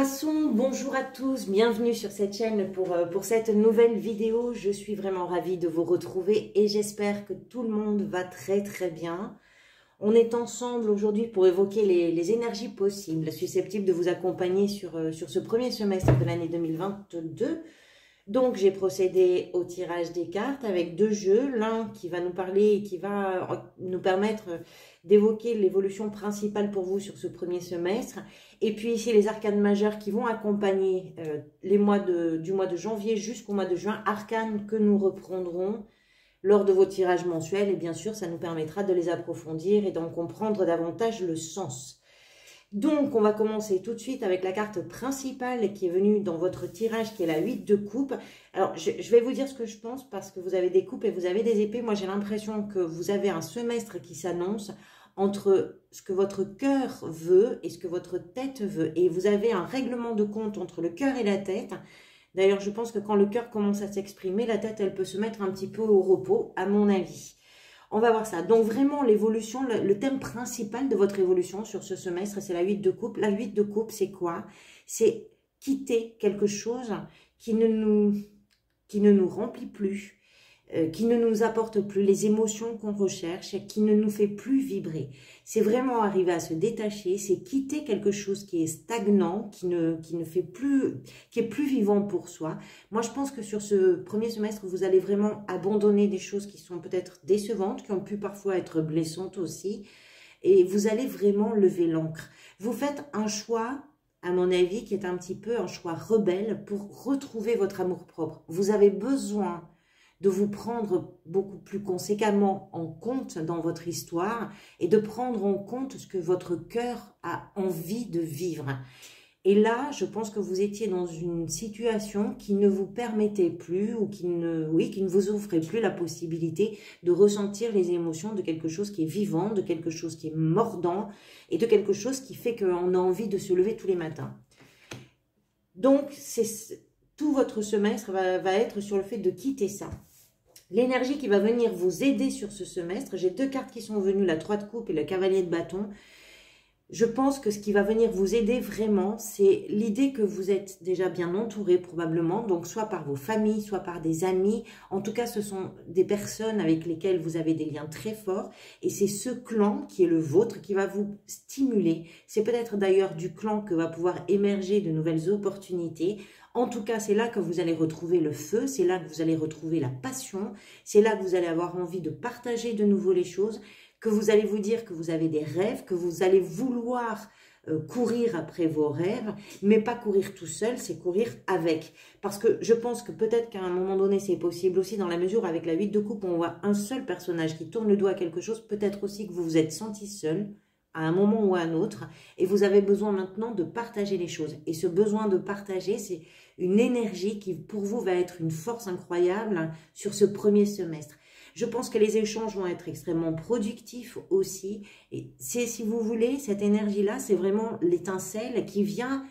Poissons, bonjour à tous, bienvenue sur cette chaîne pour cette nouvelle vidéo. Je suis vraiment ravie de vous retrouver et j'espère que tout le monde va très bien. On est ensemble aujourd'hui pour évoquer les énergies possibles, susceptibles de vous accompagner sur ce premier semestre de l'année 2022. Donc j'ai procédé au tirage des cartes avec deux jeux, l'un qui va nous parler et qui va nous permettre d'évoquer l'évolution principale pour vous sur ce premier semestre, et puis ici les arcanes majeures qui vont accompagner du mois de janvier jusqu'au mois de juin, arcanes que nous reprendrons lors de vos tirages mensuels, et bien sûr ça nous permettra de les approfondir et d'en comprendre davantage le sens. Donc, on va commencer tout de suite avec la carte principale qui est venue dans votre tirage, qui est la 8 de coupe. Alors, je vais vous dire ce que je pense parce que vous avez des coupes et vous avez des épées. Moi, j'ai l'impression que vous avez un semestre qui s'annonce entre ce que votre cœur veut et ce que votre tête veut. Et vous avez un règlement de compte entre le cœur et la tête. D'ailleurs, je pense que quand le cœur commence à s'exprimer, la tête, elle peut se mettre un petit peu au repos, à mon avis. On va voir ça. Donc vraiment, l'évolution, le thème principal de votre évolution sur ce semestre, c'est la 8 de coupe. La 8 de coupe, c'est quoi? C'est quitter quelque chose qui ne nous remplit plus, qui ne nous apporte plus les émotions qu'on recherche, qui ne nous fait plus vibrer. C'est vraiment arriver à se détacher, c'est quitter quelque chose qui est stagnant, qui est plus vivant pour soi. Moi, je pense que sur ce premier semestre, vous allez vraiment abandonner des choses qui sont peut-être décevantes, qui ont pu parfois être blessantes aussi, et vous allez vraiment lever l'ancre. Vous faites un choix, à mon avis, qui est un petit peu un choix rebelle pour retrouver votre amour-propre. Vous avez besoin de vous prendre beaucoup plus conséquemment en compte dans votre histoire et de prendre en compte ce que votre cœur a envie de vivre. Et là, je pense que vous étiez dans une situation qui ne vous permettait plus ou qui ne vous offrait plus la possibilité de ressentir les émotions de quelque chose qui est vivant, de quelque chose qui est mordant et de quelque chose qui fait qu'on a envie de se lever tous les matins. Donc, tout votre semestre va être sur le fait de quitter ça. L'énergie qui va venir vous aider sur ce semestre, j'ai deux cartes qui sont venues, la 3 de coupe et le cavalier de bâton. Je pense que ce qui va venir vous aider vraiment, c'est l'idée que vous êtes déjà bien entouré probablement, donc soit par vos familles, soit par des amis. En tout cas, ce sont des personnes avec lesquelles vous avez des liens très forts et c'est ce clan qui est le vôtre qui va vous stimuler. C'est peut-être d'ailleurs du clan que va pouvoir émerger de nouvelles opportunités. En tout cas, c'est là que vous allez retrouver le feu, c'est là que vous allez retrouver la passion, c'est là que vous allez avoir envie de partager de nouveau les choses, que vous allez vous dire que vous avez des rêves, que vous allez vouloir courir après vos rêves, mais pas courir tout seul, c'est courir avec. Parce que je pense que peut-être qu'à un moment donné, c'est possible aussi dans la mesure avec la 8 de coupe, on voit un seul personnage qui tourne le dos à quelque chose, peut-être aussi que vous vous êtes senti seul à un moment ou à un autre, et vous avez besoin maintenant de partager les choses. Et ce besoin de partager, c'est une énergie qui, pour vous, va être une force incroyable sur ce premier semestre. Je pense que les échanges vont être extrêmement productifs aussi. Et c'est, si vous voulez, cette énergie-là, c'est vraiment l'étincelle qui vient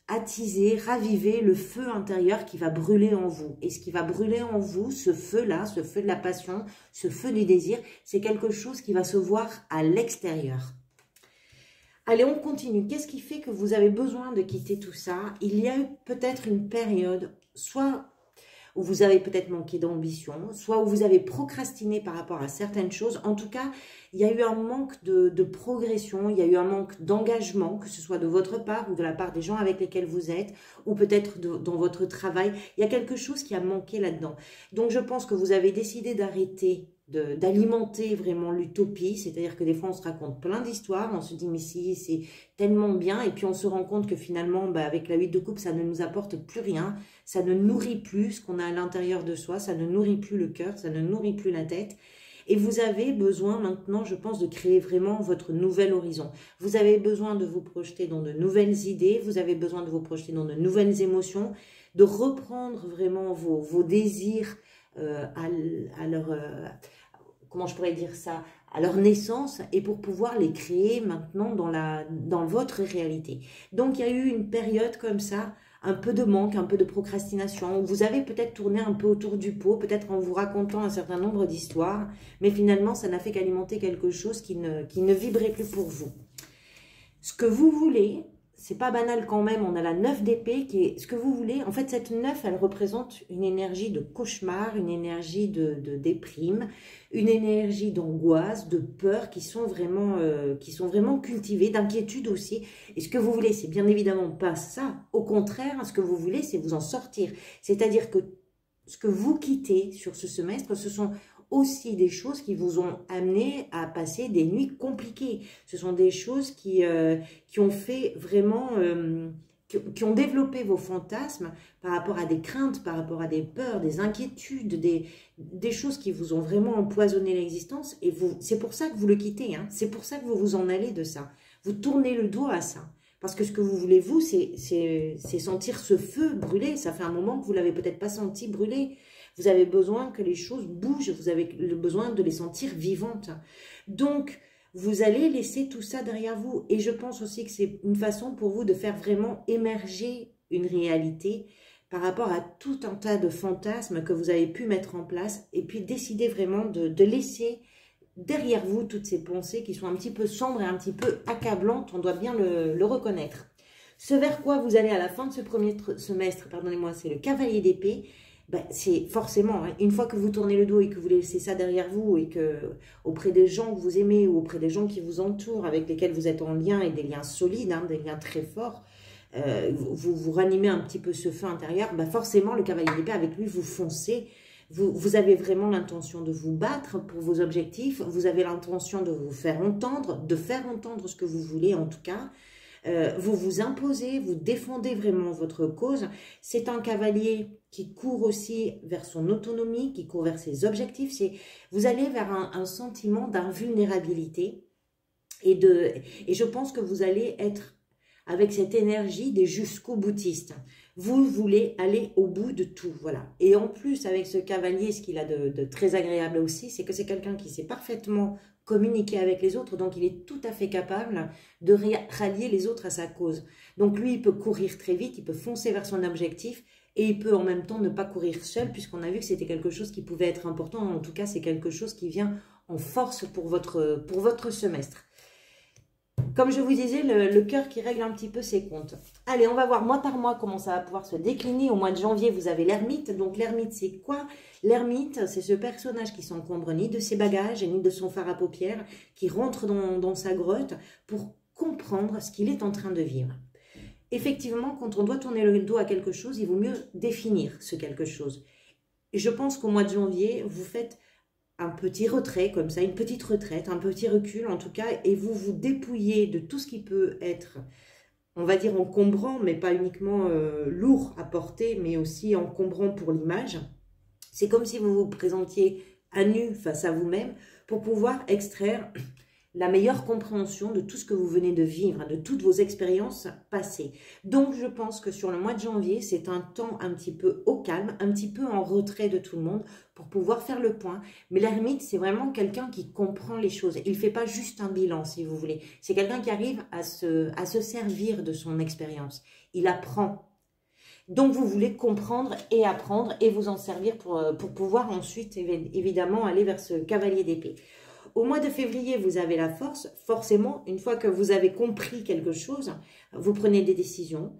attiser, raviver le feu intérieur qui va brûler en vous. Et ce qui va brûler en vous, ce feu-là, ce feu de la passion, ce feu du désir, c'est quelque chose qui va se voir à l'extérieur. Allez, on continue. Qu'est-ce qui fait que vous avez besoin de quitter tout ça? Il y a eu peut-être une période, soit où vous avez peut-être manqué d'ambition, soit où vous avez procrastiné par rapport à certaines choses. En tout cas, il y a eu un manque de progression, il y a eu un manque d'engagement, que ce soit de votre part ou de la part des gens avec lesquels vous êtes, ou peut-être dans votre travail. Il y a quelque chose qui a manqué là-dedans. Donc, je pense que vous avez décidé d'arrêter d'alimenter vraiment l'utopie, c'est-à-dire que des fois on se raconte plein d'histoires, on se dit mais si c'est tellement bien, et puis on se rend compte que finalement avec la 8 de coupe ça ne nous apporte plus rien, ça ne nourrit plus ce qu'on a à l'intérieur de soi, ça ne nourrit plus le cœur, ça ne nourrit plus la tête, et vous avez besoin maintenant, je pense, de créer vraiment votre nouvel horizon. Vous avez besoin de vous projeter dans de nouvelles idées, vous avez besoin de vous projeter dans de nouvelles émotions, de reprendre vraiment vos désirs à leur comment je pourrais dire ça, à leur naissance, et pour pouvoir les créer maintenant dans votre réalité. Donc il y a eu une période comme ça, un peu de manque, un peu de procrastination, où vous avez peut-être tourné un peu autour du pot, peut-être en vous racontant un certain nombre d'histoires, mais finalement ça n'a fait qu'alimenter quelque chose qui ne vibrait plus pour vous. Ce que vous voulez, c'est pas banal quand même, on a la 9 d'épée qui est ce que vous voulez. En fait, cette 9, elle représente une énergie de cauchemar, une énergie de déprime, une énergie d'angoisse, de peur qui sont vraiment cultivées, d'inquiétude aussi. Et ce que vous voulez, c'est bien évidemment pas ça. Au contraire, ce que vous voulez, c'est vous en sortir. C'est-à-dire que ce que vous quittez sur ce semestre, ce sont aussi des choses qui vous ont amené à passer des nuits compliquées. Ce sont des choses qui ont fait vraiment, qui ont développé vos fantasmes par rapport à des craintes, par rapport à des peurs, des inquiétudes, des choses qui vous ont vraiment empoisonné l'existence. Et c'est pour ça que vous le quittez, hein. C'est pour ça que vous vous en allez de ça. Vous tournez le dos à ça. Parce que ce que vous voulez, vous, c'est sentir ce feu brûler. Ça fait un moment que vous ne l'avez peut-être pas senti brûler. Vous avez besoin que les choses bougent, vous avez besoin de les sentir vivantes. Donc, vous allez laisser tout ça derrière vous. Et je pense aussi que c'est une façon pour vous de faire vraiment émerger une réalité par rapport à tout un tas de fantasmes que vous avez pu mettre en place. Et puis, décider vraiment de laisser derrière vous toutes ces pensées qui sont un petit peu sombres et un petit peu accablantes. On doit bien le reconnaître. Ce vers quoi vous allez à la fin de ce premier semestre, pardonnez-moi, c'est le cavalier d'épée. Ben, c'est forcément, hein, une fois que vous tournez le dos et que vous laissez ça derrière vous et que auprès des gens que vous aimez ou auprès des gens qui vous entourent, avec lesquels vous êtes en lien et des liens solides, hein, des liens très forts, vous ranimez un petit peu ce feu intérieur, ben forcément le cavalier d'épée, avec lui vous foncez, vous avez vraiment l'intention de vous battre pour vos objectifs, vous avez l'intention de vous faire entendre, de faire entendre ce que vous voulez en tout cas. Vous vous imposez, vous défendez vraiment votre cause. C'est un cavalier qui court aussi vers son autonomie, qui court vers ses objectifs. Vous allez vers un sentiment d'invulnérabilité et je pense que vous allez être avec cette énergie des jusqu'au boutistes. Vous voulez aller au bout de tout, voilà. Et en plus, avec ce cavalier, ce qu'il a de très agréable aussi, c'est que c'est quelqu'un qui sait parfaitement communiquer avec les autres, donc il est tout à fait capable de rallier les autres à sa cause. Donc lui, il peut courir très vite, il peut foncer vers son objectif, et il peut en même temps ne pas courir seul, puisqu'on a vu que c'était quelque chose qui pouvait être important. En tout cas, c'est quelque chose qui vient en force pour votre semestre. Comme je vous disais, le cœur qui règle un petit peu ses comptes. Allez, on va voir mois par mois comment ça va pouvoir se décliner. Au mois de janvier, vous avez l'ermite. Donc l'ermite, c'est quoi? L'ermite, c'est ce personnage qui s'encombre ni de ses bagages, ni de son fard à paupières, qui rentre dans sa grotte pour comprendre ce qu'il est en train de vivre. Effectivement, quand on doit tourner le dos à quelque chose, il vaut mieux définir ce quelque chose. Et je pense qu'au mois de janvier, vous faites un petit retrait comme ça, une petite retraite, un petit recul en tout cas, et vous vous dépouillez de tout ce qui peut être, on va dire encombrant, mais pas uniquement lourd à porter, mais aussi encombrant pour l'image. C'est comme si vous vous présentiez à nu face à vous-même pour pouvoir extraire la meilleure compréhension de tout ce que vous venez de vivre, de toutes vos expériences passées. Donc, je pense que sur le mois de janvier, c'est un temps un petit peu au calme, un petit peu en retrait de tout le monde pour pouvoir faire le point. Mais l'ermite, c'est vraiment quelqu'un qui comprend les choses. Il ne fait pas juste un bilan, si vous voulez. C'est quelqu'un qui arrive à se servir de son expérience. Il apprend. Donc, vous voulez comprendre et apprendre et vous en servir pour pouvoir ensuite, évidemment, aller vers ce cavalier d'épée. Au mois de février, vous avez la force. Forcément, une fois que vous avez compris quelque chose, vous prenez des décisions.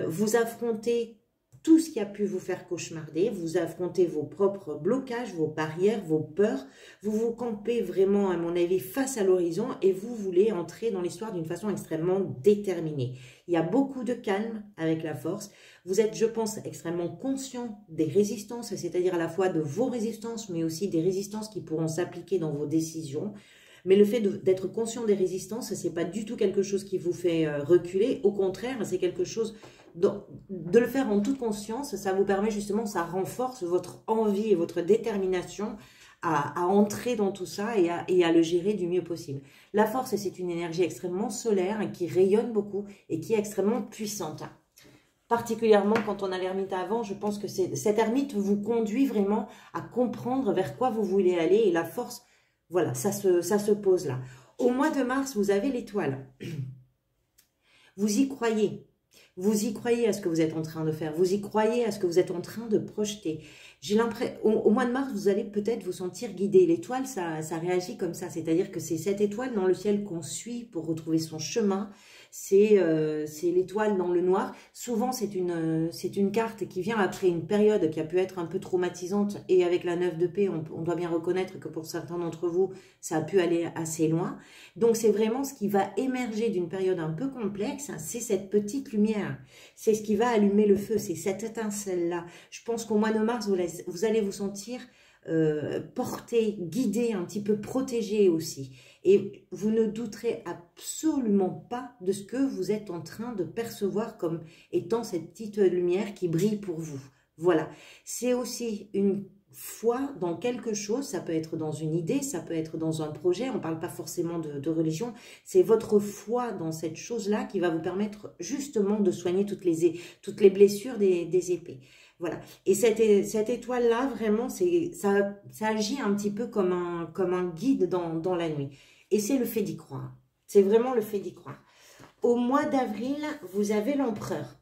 Vous affrontez tout ce qui a pu vous faire cauchemarder. Vous affrontez vos propres blocages, vos barrières, vos peurs. Vous vous campez vraiment, à mon avis, face à l'horizon et vous voulez entrer dans l'histoire d'une façon extrêmement déterminée. Il y a beaucoup de calme avec la force. Vous êtes, je pense, extrêmement conscient des résistances, c'est-à-dire à la fois de vos résistances, mais aussi des résistances qui pourront s'appliquer dans vos décisions. Mais le fait d'être conscient des résistances, ce n'est pas du tout quelque chose qui vous fait reculer. Au contraire, c'est quelque chose de le faire en toute conscience. Ça vous permet justement, ça renforce votre envie et votre détermination à entrer dans tout ça et à le gérer du mieux possible. La force, c'est une énergie extrêmement solaire qui rayonne beaucoup et qui est extrêmement puissante. Particulièrement quand on a l'ermite avant, je pense que cette ermite vous conduit vraiment à comprendre vers quoi vous voulez aller et la force, voilà, ça se pose là. Au mois de mars, vous avez l'étoile. Vous y croyez. Vous y croyez à ce que vous êtes en train de faire. Vous y croyez à ce que vous êtes en train de projeter. J'ai l'impression, au mois de mars, vous allez peut-être vous sentir guidé. L'étoile, ça réagit comme ça. C'est-à-dire que c'est cette étoile dans le ciel qu'on suit pour retrouver son chemin. C'est l'étoile dans le noir. Souvent, c'est une carte qui vient après une période qui a pu être un peu traumatisante. Et avec la 9 d'épée, on doit bien reconnaître que pour certains d'entre vous, ça a pu aller assez loin. Donc, c'est vraiment ce qui va émerger d'une période un peu complexe. C'est cette petite lumière. C'est ce qui va allumer le feu. C'est cette étincelle-là. Je pense qu'au mois de mars, vous allez vous sentir porté, guidé, un petit peu protégé aussi. Et vous ne douterez absolument pas de ce que vous êtes en train de percevoir comme étant cette petite lumière qui brille pour vous. Voilà. C'est aussi une foi dans quelque chose, ça peut être dans une idée, ça peut être dans un projet, on ne parle pas forcément de religion, c'est votre foi dans cette chose-là qui va vous permettre justement de soigner toutes les blessures des épées. Voilà. Et cette étoile-là, vraiment, ça agit un petit peu comme un guide dans la nuit. Et c'est le fait d'y croire. C'est vraiment le fait d'y croire. Au mois d'avril, vous avez l'empereur.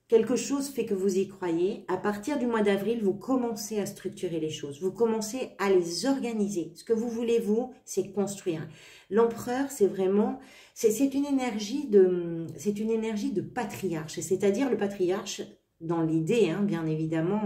Quelque chose fait que vous y croyez. À partir du mois d'avril, vous commencez à structurer les choses. Vous commencez à les organiser. Ce que vous voulez, vous, c'est construire. L'empereur, c'est vraiment... C'est une énergie de patriarche. C'est-à-dire le patriarche, dans l'idée, hein, bien évidemment,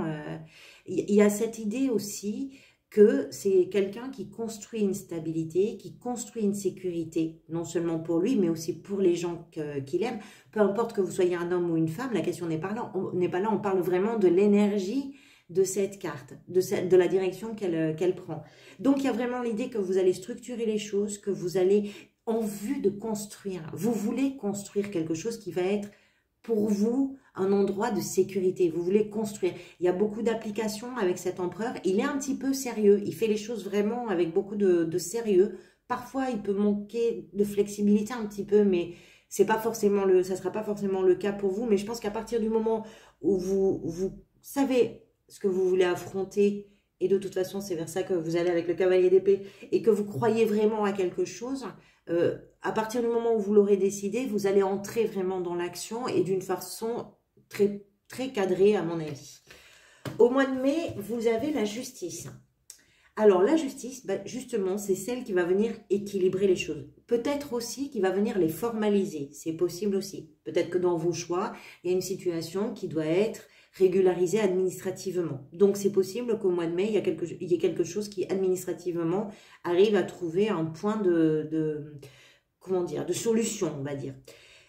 il y a cette idée aussi que c'est quelqu'un qui construit une stabilité, qui construit une sécurité, non seulement pour lui, mais aussi pour les gens qu'il aime. Peu importe que vous soyez un homme ou une femme, la question n'est pas là. On parle vraiment de l'énergie de cette carte, de la direction qu'elle prend. Donc, il y a vraiment l'idée que vous allez structurer les choses, que vous allez en vue de construire. Vous voulez construire quelque chose qui va être pour vous un endroit de sécurité. Vous voulez construire. Il y a beaucoup d'applications avec cet empereur. Il est un petit peu sérieux. Il fait les choses vraiment avec beaucoup de sérieux. Parfois, il peut manquer de flexibilité un petit peu, mais c'est pas forcément ça sera pas forcément le cas pour vous. Mais je pense qu'à partir du moment où vous savez ce que vous voulez affronter, et de toute façon, c'est vers ça que vous allez avec le cavalier d'épée, et que vous croyez vraiment à quelque chose, à partir du moment où vous l'aurez décidé, vous allez entrer vraiment dans l'action et d'une façon très, très cadrée à mon avis. Au mois de mai, vous avez la justice. Alors la justice, justement, c'est celle qui va venir équilibrer les choses. Peut-être aussi qui va venir les formaliser, c'est possible aussi. Peut-être que dans vos choix, il y a une situation qui doit être régularisée administrativement. Donc c'est possible qu'au mois de mai, il y ait quelque chose qui administrativement arrive à trouver un point comment dire, de solution, on va dire.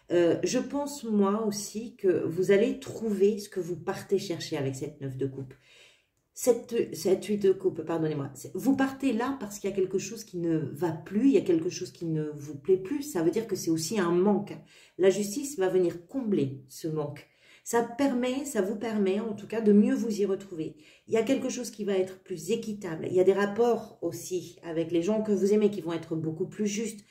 Je pense, moi aussi, que vous allez trouver ce que vous partez chercher avec cette 9 de coupe. Cette 8 de coupe, pardonnez-moi. Vous partez là parce qu'il y a quelque chose qui ne va plus, il y a quelque chose qui ne vous plaît plus. Ça veut dire que c'est aussi un manque. La justice va venir combler ce manque. Ça vous permet en tout cas de mieux vous y retrouver. Il y a quelque chose qui va être plus équitable. Il y a des rapports aussi avec les gens que vous aimez qui vont être beaucoup plus justes.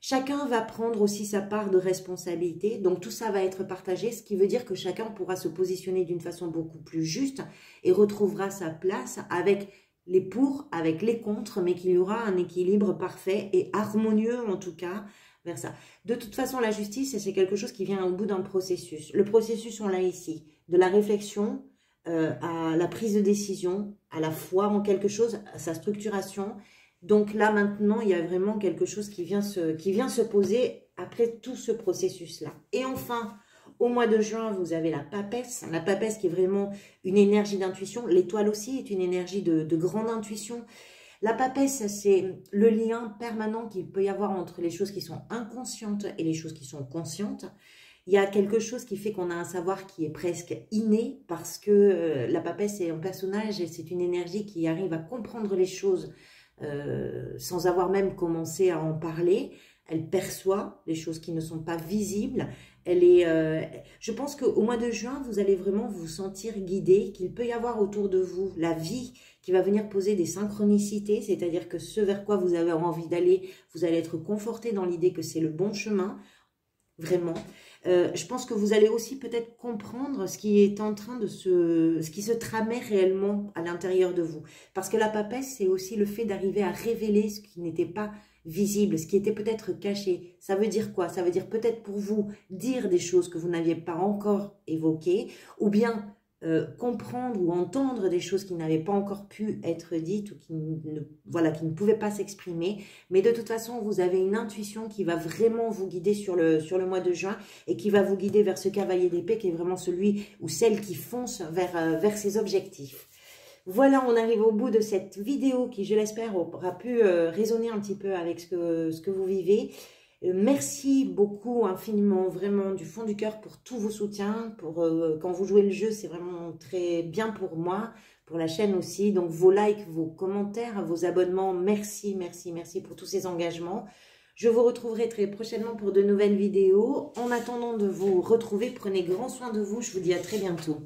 Chacun va prendre aussi sa part de responsabilité, donc tout ça va être partagé, ce qui veut dire que chacun pourra se positionner d'une façon beaucoup plus juste et retrouvera sa place avec les pour, avec les contre, mais qu'il y aura un équilibre parfait et harmonieux en tout cas vers ça. De toute façon, la justice, c'est quelque chose qui vient au bout d'un processus. Le processus, on l'a ici, de la réflexion à la prise de décision, à la foi en quelque chose, à sa structuration. Donc là, maintenant, il y a vraiment quelque chose qui vient se poser après tout ce processus-là. Et enfin, au mois de juin, vous avez la papesse. La papesse qui est vraiment une énergie d'intuition. L'étoile aussi est une énergie de grande intuition. La papesse, c'est le lien permanent qu'il peut y avoir entre les choses qui sont inconscientes et les choses qui sont conscientes. Il y a quelque chose qui fait qu'on a un savoir qui est presque inné parce que la papesse est un personnage et c'est une énergie qui arrive à comprendre les choses sans avoir même commencé à en parler. Elle perçoit les choses qui ne sont pas visibles. Je pense qu'au mois de juin, vous allez vraiment vous sentir guidé, qu'il peut y avoir autour de vous la vie qui va venir poser des synchronicités, c'est-à-dire que ce vers quoi vous avez envie d'aller, vous allez être conforté dans l'idée que c'est le bon chemin, vraiment. Je pense que vous allez aussi peut-être comprendre ce qui est en train ce qui se tramait réellement à l'intérieur de vous. Parce que la papesse, c'est aussi le fait d'arriver à révéler ce qui n'était pas visible, ce qui était peut-être caché. Ça veut dire quoi? Ça veut dire peut-être pour vous dire des choses que vous n'aviez pas encore évoquées, ou bien comprendre ou entendre des choses qui n'avaient pas encore pu être dites ou voilà, qui ne pouvaient pas s'exprimer. Mais de toute façon, vous avez une intuition qui va vraiment vous guider sur le mois de juin et qui va vous guider vers ce cavalier d'épée qui est vraiment celui ou celle qui fonce vers ses objectifs. Voilà, on arrive au bout de cette vidéo qui, je l'espère, aura pu résonner un petit peu avec ce que vous vivez. Merci beaucoup, infiniment, vraiment, du fond du cœur pour tous vos soutiens. Quand vous jouez le jeu, c'est vraiment très bien pour moi, pour la chaîne aussi. Donc, vos likes, vos commentaires, vos abonnements, merci, merci, merci pour tous ces engagements. Je vous retrouverai très prochainement pour de nouvelles vidéos. En attendant de vous retrouver, prenez grand soin de vous. Je vous dis à très bientôt.